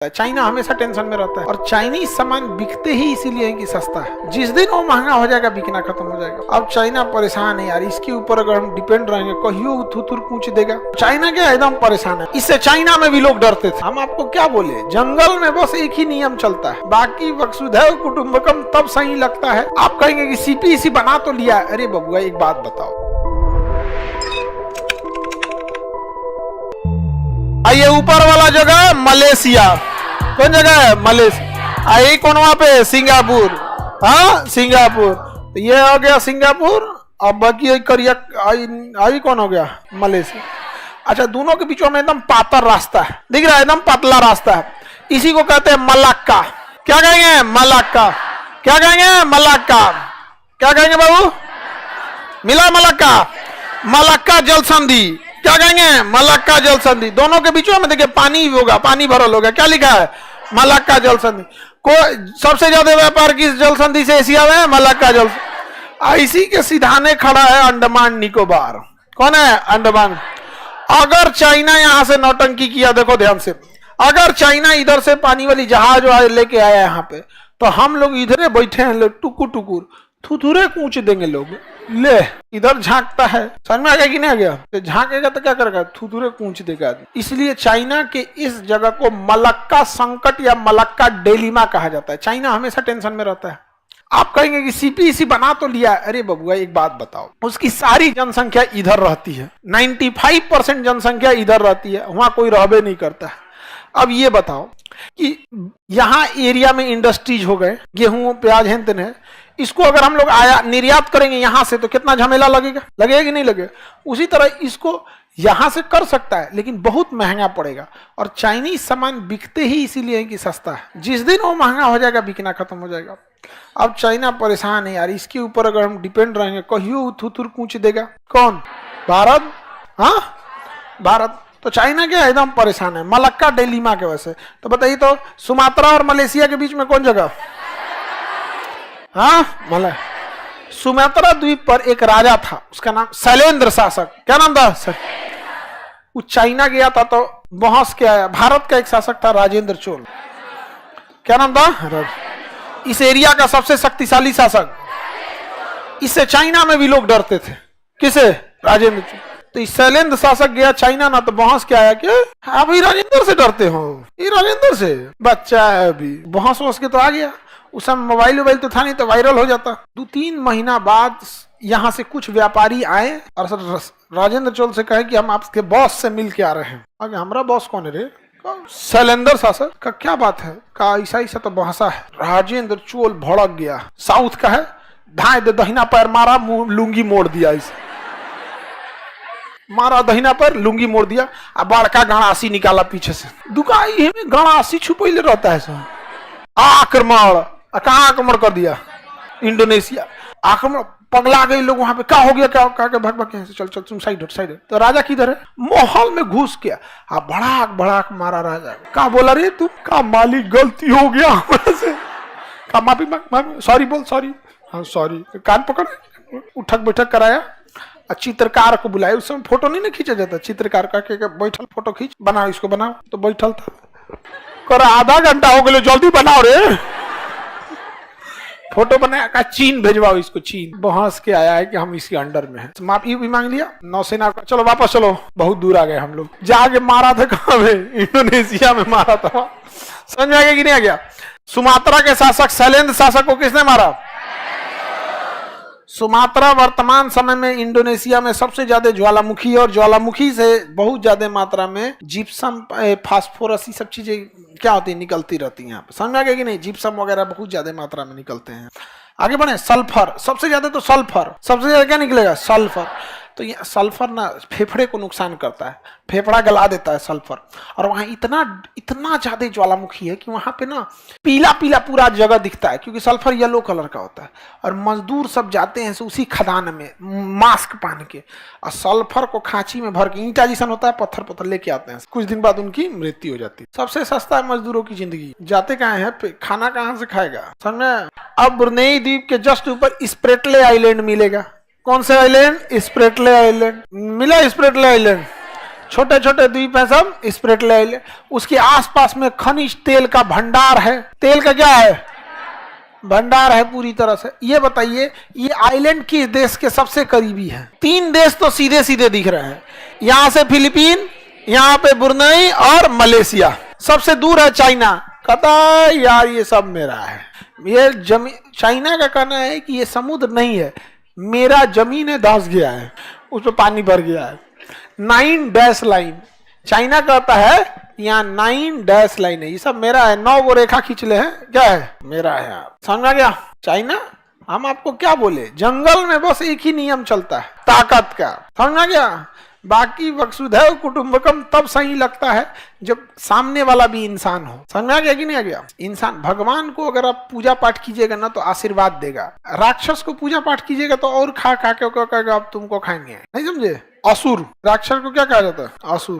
China हमेशा tension में रहता है और चाइनीज सामान बिकते ही इसीलिए है कि सस्ता है। जिस दिन वो महंगा हो जाएगा बिकना खत्म हो जाएगा। अब चाइना परेशान है यार, इसके ऊपर अगर हम डिपेंड रहेंगे कहियो थुथुर पूछ देगा। चाइना क्या एकदम परेशान है, इससे चाइना में भी लोग डरते थे। हम आपको क्या बोले, जंगल में बस एक ही नियम चलता है, बाकी वसुधैव कुटुंबकम तब सही लगता है। आप कहेंगे कि सीपीसी बना तो लिया, अरे बबुआ एक बात बताओ, ये ऊपर वाला जगह मलेशिया, कौन जगह है मलेशिया, आई कौन वहां पे सिंगापुर, हाँ सिंगापुर, ये हो गया सिंगापुर। अब बाकी करिया आई कौन हो गया मलेशिया। अच्छा दोनों के बीच में एकदम पातर रास्ता है, दिख रहा है एकदम पतला रास्ता है, इसी को कहते हैं मलाक्का। क्या कहेंगे मलाक्का, क्या कहेंगे मलाक्का, क्या कहेंगे बाबू, मिला मलाक्का, मलाक्का जल संधि, क्या कहेंगे मलाक्का जल संधि। दोनों के बीच में देखिए पानी होगा, पानी भरल होगा, क्या लिखा है मलाक्का जल संधि। को सबसे ज्यादा व्यापार किस जल संधि से एशिया में है, मलाक्का जल। इसी के सिधाने खड़ा है अंडमान निकोबार, कौन है अंडमान। अगर चाइना यहां से नौटंकी किया, देखो ध्यान से, अगर चाइना इधर से पानी वाली जहाज लेके आया यहाँ पे, तो हम लोग इधर बैठे हैं लोग टुकुर टुकुर थुथुरे कूच देंगे लोग। ले इधर झांकता है, समझ में आ गया कि नहीं आ गया, तो झांकेगा तो क्या करेगा, थुथुरे कूच देगा। इसलिए चाइना के इस जगह को मलक्का संकट या मलक्का डेलिमा कहा जाता है। चाइना हमेशा टेंशन में रहता है। आप कहेंगे कि सीपीसी बना तो लिया, अरे बबुआ एक बात बताओ, उसकी सारी जनसंख्या इधर रहती है, 95% जनसंख्या इधर रहती है, वहां कोई रहबे नहीं करता है। अब ये बताओ कि यहाँ एरिया में इंडस्ट्रीज हो गए, गेहूं प्याज है तेन है, इसको अगर हम लोग आया निर्यात करेंगे यहाँ से तो कितना झमेला लगेगा, लगेगा कि नहीं लगेगा। उसी तरह इसको यहाँ से कर सकता है लेकिन बहुत महंगा पड़ेगा, और चाइनीज सामान बिकते ही इसीलिए है कि सस्ता है। जिस दिन वो महंगा हो जाएगा बिकना खत्म हो जाएगा। अब चाइना परेशान है यार, इसके ऊपर अगर हम डिपेंड रहेंगे कहियो थुथुर कूच देगा। कौन, भारत, हाँ भारत। तो चाइना क्या एकदम परेशान है मलक्का डेलिमा के वजह से। तो बताइए तो सुमात्रा और मलेशिया के बीच में कौन जगह, हाँ मला। सुमात्रा द्वीप पर एक राजा था, उसका नाम शैलेंद्र शासक, क्या नाम था सर। वो चाइना गया था तो बहस के आया, भारत का एक शासक था राजेंद्र चोल, क्या नाम था, इस एरिया का सबसे शक्तिशाली शासक। इससे चाइना में भी लोग डरते थे, किसे, राजेंद्र चोल। तो इस शैलेंद्र शासक गया चाइना ना, तो बहस क्या आया कि आप ही राजेंद्र से डरते हो, ये राजेंद्र से बच्चा है अभी, बहस वहस के तो आ गया। उस समय मोबाइल तो था नहीं, तो वायरल हो जाता। 2-3 महीना बाद यहाँ से कुछ व्यापारी आए और राजेंद्र चोल से कहे कि हम आपके बॉस से मिल के आ रहे हैं। अरे हमारा बॉस कौन है रे, शैलेंद्र शासक का, क्या बात है, का ऐसा ऐसा तो बहसा है। राजेंद्र चोल भड़क गया, साउथ का है, धाए दे दहिना पैर मारा, लुंगी मोड़ दिया, इसे मारा दहिना पर लुंगी मोड़ दिया, अब बड़का गणासी निकाला पीछे से, दुकाई में गणासी छुपैले रहता है सब। आक्रमण, कहाँ आक्रमण कर दिया, इंडोनेशिया आक्रमण, पगला गए लोग वहां पे, क्या हो गया, क्या भाग भाग यहाँ से, चल चल तुम साइड हट साइड। तो राजा किधर है, महल में घुस गया, भड़ाक भड़ाक मारा राजा। क्या बोला रे तुम, का मालिक गलती हो गया हमारे से, का माफी मांग, सॉरी बोल, सॉरी, हाँ सॉरी। कान पकड़, उठक बैठक कराया, चित्रकार को बुलाया। उस समय फोटो नहीं ना खींचा जाता, चित्रकार का के बैठल फोटो खींच, बनाओ इसको बनाओ, तो बैठल था, कर आधा घंटा हो गया, जल्दी बनाओ रे, फोटो बनाया, का चीन भेजवाओ इसको, चीन। बहस के आया है कि हम इसके अंडर में हैं। माफी भी मांग लिया नौसेना का, चलो वापस चलो, बहुत दूर आ गए हम लोग। जाके मारा था कहाँ में, इंडोनेशिया में मारा था। समझ में आ गया कि नहीं आ गया। सुमात्रा के शासक शैलेंद्र शासक को किसने मारा, सुमात्रा वर्तमान समय में इंडोनेशिया में सबसे ज्यादा ज्वालामुखी, और ज्वालामुखी से बहुत ज्यादा मात्रा में जिप्सम, फास्फोरस, ये सब चीजें क्या होती है, निकलती रहती हैं यहाँ पे। समझ में आ गया कि नहीं, जिप्सम वगैरह बहुत ज्यादा मात्रा में निकलते हैं। आगे बढ़े, सल्फर, सबसे ज्यादा तो सल्फर, सबसे ज्यादा क्या निकलेगा, सल्फर। तो ये सल्फर ना फेफड़े को नुकसान करता है, फेफड़ा गला देता है सल्फर। और वहां इतना ज्यादा ज्वालामुखी है कि वहां पे ना पीला पीला पूरा जगह दिखता है, क्योंकि सल्फर येलो कलर का होता है। और मजदूर सब जाते हैं उसी खदान में मास्क पहन के, और सल्फर को खांची में भर के, ईंटा जैसा होता है, पत्थर पत्थर लेके आते हैं। कुछ दिन बाद उनकी मृत्यु हो जाती है। सबसे सस्ता है मजदूरों की जिंदगी। जाते कहाँ है, खाना कहाँ से खाएगा, समझ में। अब ब्रुनेई द्वीप के जस्ट ऊपर स्प्रेटले आइलैंड मिलेगा। कौन से आइलैंड, स्प्रेटले आइलैंड मिला, स्प्रेटले आइलैंड। छोटे छोटे द्वीप है सब, स्प्रेड ले। उसके आसपास में खनिज तेल का भंडार है। तेल का क्या है? भंडार है पूरी तरह से। ये बताइए ये आइलैंड किस देश के सबसे करीबी है? 3 देश तो सीधे सीधे दिख रहे हैं, यहाँ से फिलीपीन, यहाँ पे ब्रुनेई और मलेशिया। सबसे दूर है चाइना। कहता है यार ये सब मेरा है। ये जमीन, चाइना का कहना है कि ये समुद्र नहीं है, मेरा जमीन है, धंस गया है, उस पर पानी भर गया है। 9 डैश लाइन, चाइना कहता है यहाँ 9 डैश लाइन है, ये सब मेरा है। 9 वो रेखा खींच ले हैं, क्या है? मेरा है। आप समझा गया? चाइना, हम आपको क्या बोले, जंगल में बस एक ही नियम चलता है, ताकत का। समझा गया? बाकी वसुधैव कुटुंबकम तब सही लगता है जब सामने वाला भी इंसान हो। समझा गया कि नहीं आ गया? इंसान, भगवान को अगर आप पूजा पाठ कीजिएगा ना तो आशीर्वाद देगा। राक्षस को पूजा पाठ कीजिएगा तो और खा खा के कहेगा अब तुमको खाएंगे। नहीं समझे? असुर, राक्षस को क्या कहा जाता है? असुर।